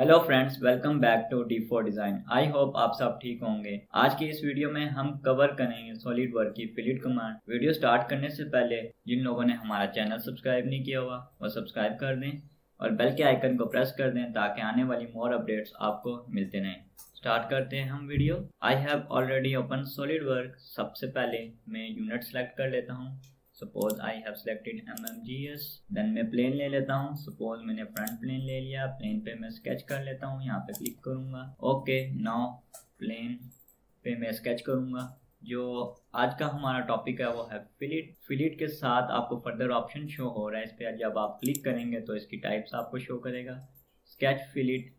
Hello friends, welcome back to D4 design. I hope आप सब ठीक होंगे। आज की इस वीडियो में हम कवर करेंगे सॉलिड वर्क की फिलिट कमांड। वीडियो स्टार्ट करने से पहले जिन लोगों ने हमारा चैनल सब्सक्राइब नहीं किया हुआ वो सब्सक्राइब कर दें और बेल के आइकन को प्रेस कर दें ताकि आने वाली मोर अपडेट्स आपको मिलते रहें। स्टार्ट करते हैं हम video. I have already open Solid Work. सबसे पहले मैं यूनिट सेलेक्ट कर लेता हूँ। Suppose I have selected MMGS। Then मैं प्लेन ले लेता हूँ। सपोज मैंने फ्रंट प्लेन ले लिया। प्लेन पे मैं स्केच कर लेता हूँ, यहाँ पे क्लिक करूँगा। ओके, नाउ प्लेन पे मैं स्केच करूँगा। जो आज का हमारा टॉपिक है वो है फिलिट। फिलिट के साथ आपको फर्दर ऑप्शन शो हो रहा है। इस पर जब आप क्लिक करेंगे तो इसकी टाइप्स आपको शो करेगा, स्केच फिलिट,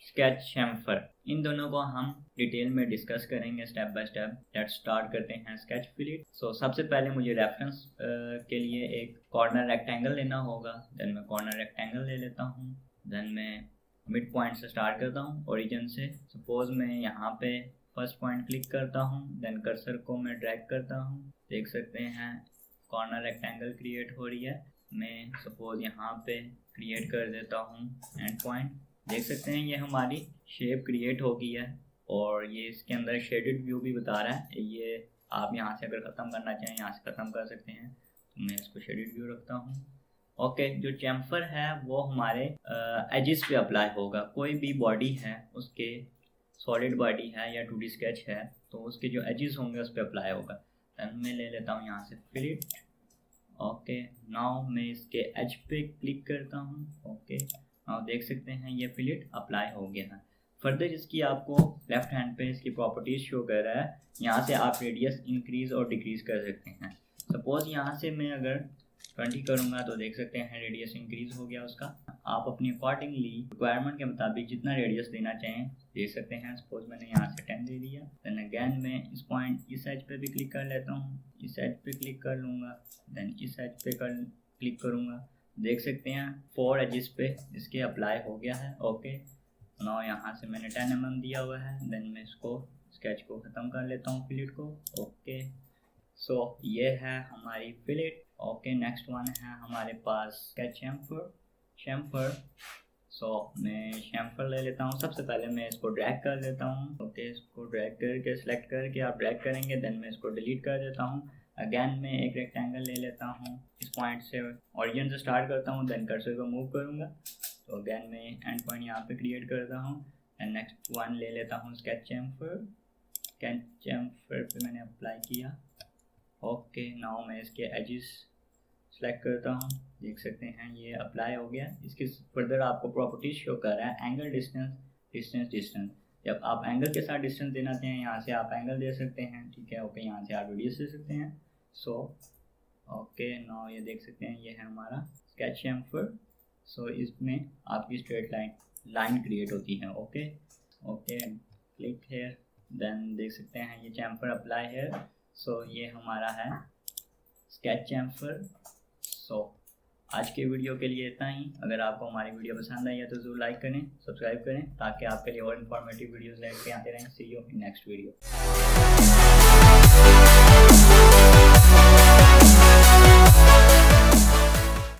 स्केच चैम्फर। इन दोनों को हम डिटेल में डिस्कस करेंगे step by step. Let's start करते हैं स्केच फिलिट। सबसे पहले मुझे रेफरेंस के लिए एक कॉर्नर रेक्टेंगल लेना होगा। देन मैं कॉर्नर रेक्टेंगल ले लेता हूँ। देन मैं मिड पॉइंट से स्टार्ट करता हूँ, ओरिजिन से। सपोज मैं यहाँ पे फर्स्ट पॉइंट क्लिक करता हूँ। देन कर्सर को मैं ड्रैग करता हूँ। देख सकते हैं कॉर्नर रेक्टेंगल क्रिएट हो रही है। मैं सपोज यहाँ पे क्रिएट कर देता हूँ एंड पॉइंट। देख सकते हैं ये हमारी शेप क्रिएट हो गई है और ये इसके अंदर शेडेड व्यू भी बता रहा है। ये आप यहाँ से अगर ख़त्म करना चाहें यहाँ से ख़त्म कर सकते हैं। तो मैं इसको शेडेड व्यू रखता हूँ। ओके, जो चैम्फर है वो हमारे एजिस पे अप्लाई होगा। कोई भी बॉडी है उसके, सॉलिड बॉडी है या 2D स्केच है तो उसके जो एजिस होंगे उस पर अप्लाई होगा। देन मैं ले लेता हूँ यहाँ से फिलिट। ओके, नाउ मैं इसके एज पे क्लिक करता हूँ। ओके, आप देख सकते हैं ये फिलिट अप्लाई हो गया है। फर्दर इसकी आपको लेफ्ट हैंड पे इसकी प्रॉपर्टीज शो कर रहा है। यहाँ से आप रेडियस इंक्रीज और डिक्रीज कर सकते हैं। सपोज यहाँ से मैं अगर 20 करूँगा तो देख सकते हैं रेडियस इंक्रीज हो गया उसका। आप अपनी अकॉर्डिंगली रिक्वायरमेंट के मुताबिक जितना रेडियस देना चाहें दे सकते हैं। सपोज मैंने यहाँ से 10 दे दिया। देन अगैन मैं इस पॉइंट इस एज पे भी क्लिक कर लेता हूँ, इस एज पे क्लिक कर लूँगा। देन इस एज पे क्लिक करूँगा। देख सकते हैं 4 एजिस पे इसके अप्लाई हो गया है। ओके, नाउ यहाँ से मैंने 10 mm दिया हुआ है। देन मैं इसको स्केच को ख़त्म कर लेता हूँ फिलिट को। ओके, ये है हमारी फिलिट। ओके, नेक्स्ट वन है हमारे पास स्केच चैम्फर। मैं चैम्फर ले लेता हूँ। सबसे पहले मैं इसको ड्रैग कर लेता हूँ। ओके, इसको ड्रैग करके सिलेक्ट करके आप ड्रैग करेंगे। देन मैं इसको डिलीट कर देता हूँ। अगैन मैं एक रेक्टेंगल ले लेता हूँ। इस पॉइंट से ओरिजिन से स्टार्ट करता हूँ। देन कर्सर को मूव करूँगा तो अगैन मैं एंड पॉइंट यहाँ पे क्रिएट करता हूँ। एंड नेक्स्ट वन ले लेता हूँ स्केच चैम्फर पे मैंने अप्लाई किया। ओके, नाउ मैं इसके एजिस सेलेक्ट करता हूँ। देख सकते हैं ये अप्लाई हो गया। इसके फर्दर आपको प्रॉपर्टीज शो कर रहा है, एंगल, डिस्टेंस। जब आप एंगल के साथ डिस्टेंस देना चाहें यहाँ से आप एंगल दे सकते हैं। ठीक है, ओके, यहाँ से आप रेडियस दे सकते हैं। ओके, नाउ ये देख सकते हैं ये है हमारा स्केच चैम्फर। इसमें आपकी स्ट्रेट लाइन क्रिएट होती है। Okay, click here. देन देख सकते हैं ये चैम्फर अप्लाई है। ये हमारा है स्केच चैम्फर। आज के वीडियो के लिए इतना ही। अगर आपको हमारी वीडियो पसंद आई है तो ज़रूर लाइक करें, सब्सक्राइब करें ताकि आपके लिए और इन्फॉर्मेटिव वीडियोस लेके आते रहें। सी यू इन नेक्स्ट वीडियो।